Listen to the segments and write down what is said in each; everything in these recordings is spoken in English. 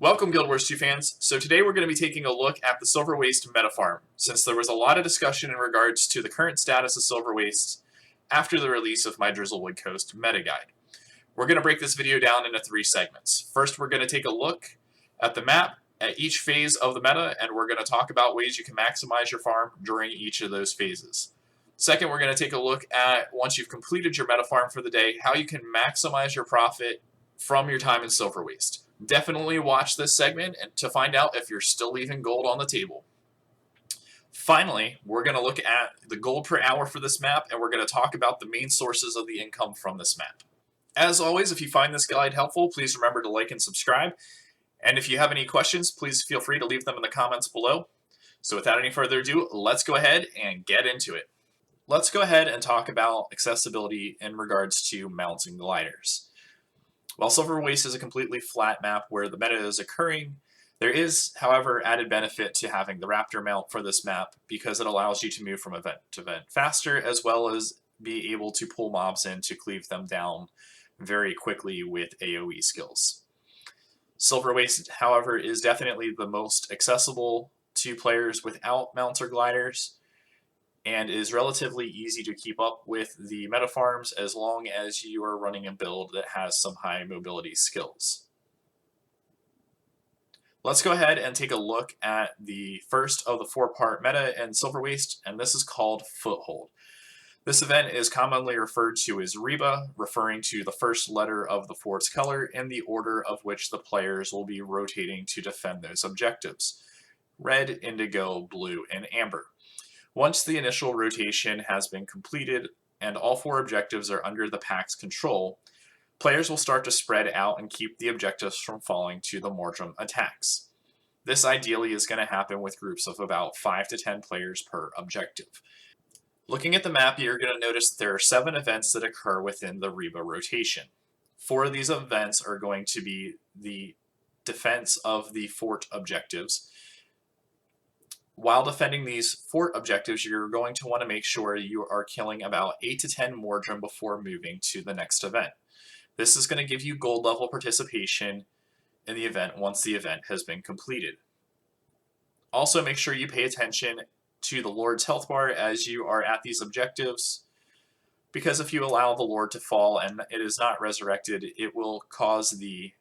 Welcome, Guild Wars 2 fans. So today we're going to be taking a look at the Silverwaste meta farm, since there was a lot of discussion in regards to the current status of Silverwaste after the release of my Drizzlewood Coast meta guide. We're going to break this video down into 3 segments. First, we're going to take a look at the map at each phase of the meta, and we're going to talk about ways you can maximize your farm during each of those phases. Second, we're going to take a look at, once you've completed your meta farm for the day, how you can maximize your profit from your time in Silverwaste. Definitely watch this segment and to find out if you're still leaving gold on the table. Finally, we're going to look at the gold per hour for this map, and we're going to talk about the main sources of the income from this map. As always, if you find this guide helpful, please remember to like and subscribe. And if you have any questions, please feel free to leave them in the comments below. So without any further ado, let's go ahead and get into it. Let's go ahead and talk about accessibility in regards to mounts and gliders. While Silverwaste is a completely flat map where the meta is occurring, there is, however, added benefit to having the Raptor mount for this map because it allows you to move from event to event faster, as well as be able to pull mobs in to cleave them down very quickly with AoE skills. Silverwaste, however, is definitely the most accessible to players without mounts or gliders, and is relatively easy to keep up with the meta farms as long as you are running a build that has some high mobility skills. Let's go ahead and take a look at the first of the 4-part meta in Silverwaste, and this is called Foothold. This event is commonly referred to as RIBA, referring to the first letter of the fort's color in the order of which the players will be rotating to defend those objectives: red, indigo, blue, and amber. Once the initial rotation has been completed and all 4 objectives are under the pack's control, players will start to spread out and keep the objectives from falling to the Mordrem attacks. This ideally is going to happen with groups of about 5 to 10 players per objective. Looking at the map, you're going to notice that there are 7 events that occur within the RIBA rotation. 4 of these events are going to be the defense of the fort objectives. While defending these fort objectives, you're going to want to make sure you are killing about 8 to 10 Mordrem before moving to the next event. This is going to give you gold level participation in the event once the event has been completed. Also, make sure you pay attention to the Lord's health bar as you are at these objectives, because if you allow the Lord to fall and it is not resurrected, it will cause the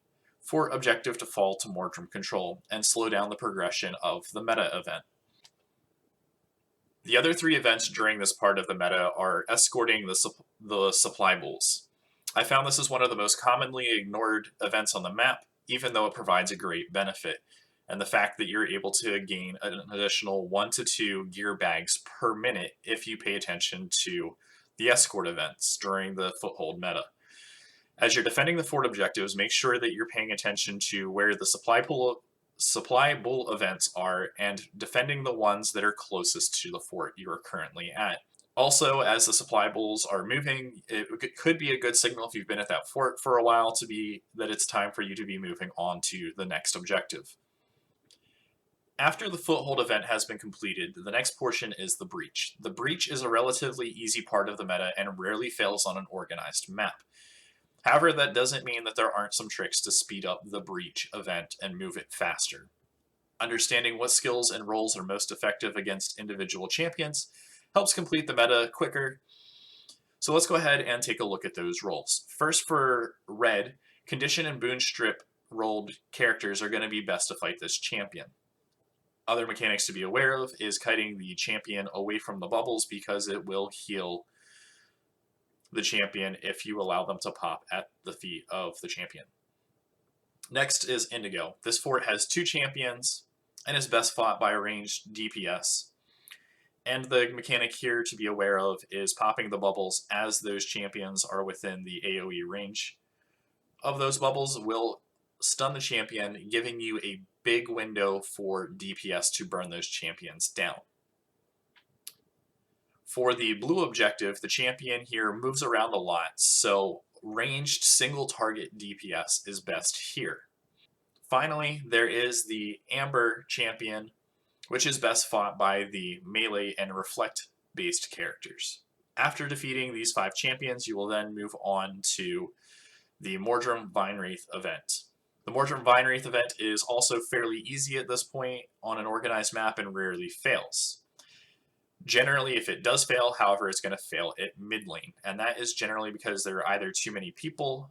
fort objective to fall to Mordrem control and slow down the progression of the meta event. The other 3 events during this part of the meta are escorting the supply bulls. I found this is one of the most commonly ignored events on the map, even though it provides a great benefit, and the fact that you're able to gain an additional 1 to 2 gear bags per minute if you pay attention to the escort events during the Foothold meta. As you're defending the fort objectives, make sure that you're paying attention to where the supply bull events are and defending the ones that are closest to the fort you are currently at. Also, as the supply bulls are moving, it could be a good signal if you've been at that fort for a while that it's time for you to be moving on to the next objective. After the Foothold event has been completed, the next portion is the breach. The breach is a relatively easy part of the meta and rarely fails on an organized map. However, that doesn't mean that there aren't some tricks to speed up the breach event and move it faster. Understanding what skills and roles are most effective against individual champions helps complete the meta quicker. So let's go ahead and take a look at those roles. First, for red, condition and boon strip rolled characters are going to be best to fight this champion. Other mechanics to be aware of is kiting the champion away from the bubbles, because it will heal the champion if you allow them to pop at the feet of the champion. Next is Indigo. This fort has 2 champions and is best fought by a ranged DPS. And the mechanic here to be aware of is popping the bubbles as those champions are within the AoE range of those bubbles will stun the champion, giving you a big window for DPS to burn those champions down. For the blue objective, the champion here moves around a lot, so ranged single target DPS is best here. Finally, there is the amber champion, which is best fought by the melee and reflect based characters. After defeating these 5 champions, you will then move on to the Mordrem Vine Wraith event. The Mordrem Wraith event is also fairly easy at this point on an organized map and rarely fails. Generally, if it does fail, however, it's going to fail at mid lane, and that is generally because there are either too many people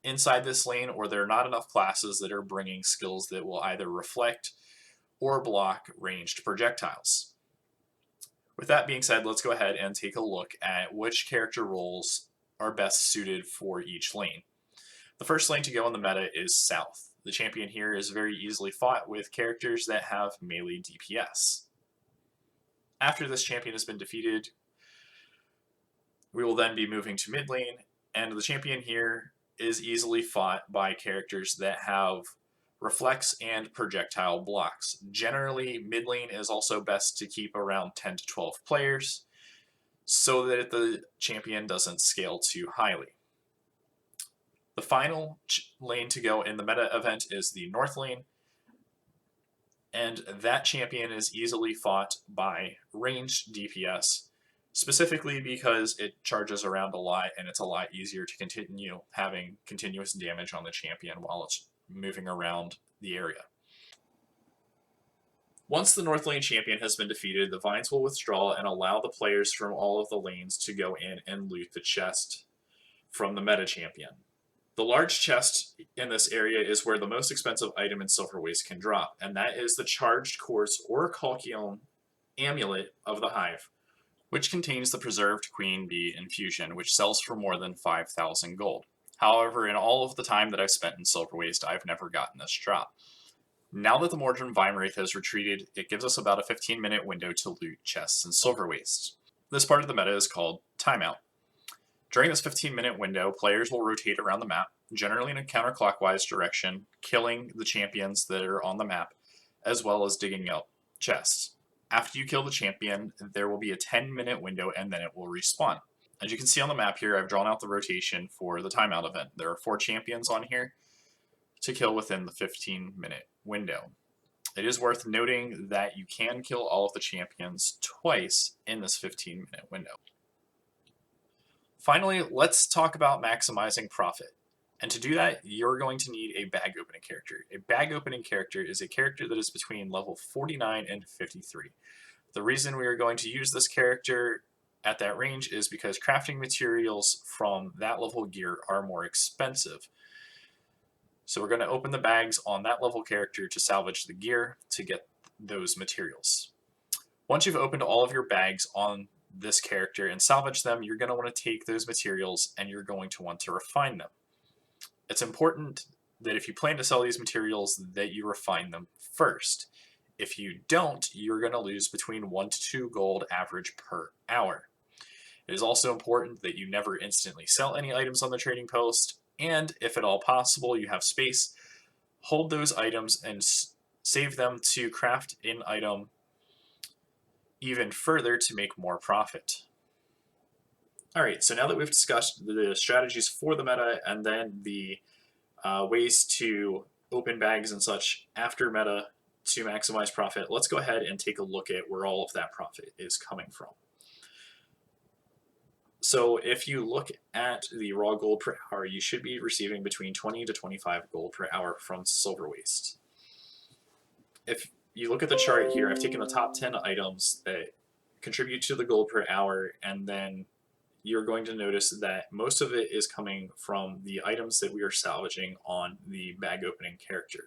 inside this lane or there are not enough classes that are bringing skills that will either reflect or block ranged projectiles. With that being said, let's go ahead and take a look at which character roles are best suited for each lane. The first lane to go in the meta is South. The champion here is very easily fought with characters that have melee DPS. After this champion has been defeated, we will then be moving to mid lane, and the champion here is easily fought by characters that have reflex and projectile blocks. Generally, mid lane is also best to keep around 10 to 12 players so that the champion doesn't scale too highly. The final lane to go in the meta event is the North lane, and that champion is easily fought by ranged DPS, specifically because it charges around a lot and it's a lot easier to continue having continuous damage on the champion while it's moving around the area. Once the North lane champion has been defeated, the vines will withdraw and allow the players from all of the lanes to go in and loot the chest from the meta champion. The large chest in this area is where the most expensive item in Silverwaste can drop, and that is the Charged Quartz or Calcium Amulet of the Hive, which contains the Preserved Queen Bee infusion, which sells for more than 5,000 gold. However, in all of the time that I've spent in Silverwaste, I've never gotten this drop. Now that the Mordrem Wraith has retreated, it gives us about a 15-minute window to loot chests in Silverwaste. This part of the meta is called timeout. During this 15-minute window, players will rotate around the map, generally in a counterclockwise direction, killing the champions that are on the map, as well as digging up chests. After you kill the champion, there will be a 10-minute window and then it will respawn. As you can see on the map here, I've drawn out the rotation for the timeout event. There are 4 champions on here to kill within the 15-minute window. It is worth noting that you can kill all of the champions twice in this 15-minute window. Finally, let's talk about maximizing profit. And to do that, you're going to need a bag opening character. A bag opening character is a character that is between level 49 and 53. The reason we are going to use this character at that range is because crafting materials from that level gear are more expensive. So we're going to open the bags on that level character to salvage the gear to get those materials. Once you've opened all of your bags on this character and salvage them, you're going to want to take those materials and you're going to want to refine them. It's important that if you plan to sell these materials that you refine them first. If you don't, you're going to lose between 1 to 2 gold average per hour. It is also important that you never instantly sell any items on the trading post, and if at all possible you have space, hold those items and save them to craft an item even further to make more profit. Alright, so now that we've discussed the strategies for the meta and then the ways to open bags and such after meta to maximize profit, let's go ahead and take a look at where all of that profit is coming from. So if you look at the raw gold per hour, you should be receiving between 20 to 25 gold per hour from Silverwaste. If you look at the chart here, I've taken the top 10 items that contribute to the gold per hour, and then you're going to notice that most of it is coming from the items that we are salvaging on the bag opening character.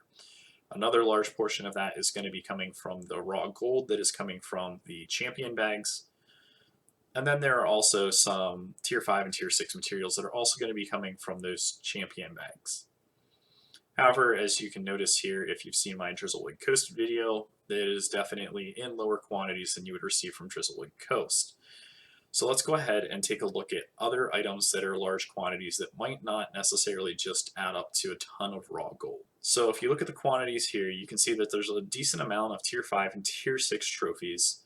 Another large portion of that is going to be coming from the raw gold that is coming from the champion bags. And then there are also some tier 5 and tier 6 materials that are also going to be coming from those champion bags. However, as you can notice here, if you've seen my Drizzlewood Coast video, that is definitely in lower quantities than you would receive from Drizzlewood Coast. So let's go ahead and take a look at other items that are large quantities that might not necessarily just add up to a ton of raw gold. So if you look at the quantities here, you can see that there's a decent amount of tier 5 and tier 6 trophies,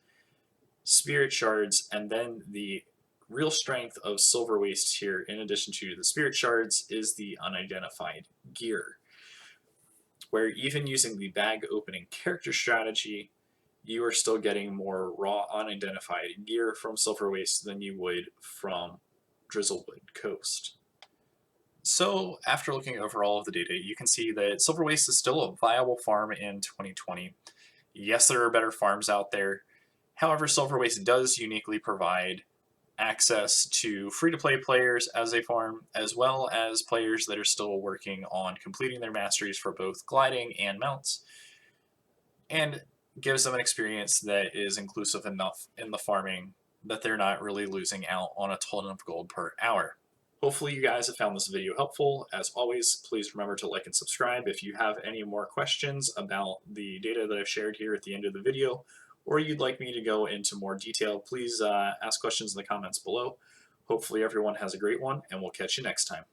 spirit shards, and then the real strength of Silverwaste here, in addition to the spirit shards, is the unidentified gear, where even using the bag opening character strategy, you are still getting more raw unidentified gear from Silverwaste than you would from Drizzlewood Coast. So after looking over all of the data, you can see that Silverwaste is still a viable farm in 2020. Yes, there are better farms out there. However, Silverwaste does uniquely provide access to free-to-play players as a farm, as well as players that are still working on completing their masteries for both gliding and mounts, and gives them an experience that is inclusive enough in the farming that they're not really losing out on a ton of gold per hour. Hopefully you guys have found this video helpful. As always, please remember to like and subscribe. If you have any more questions about the data that I've shared here at the end of the video, or you'd like me to go into more detail, please ask questions in the comments below. Hopefully everyone has a great one, and we'll catch you next time.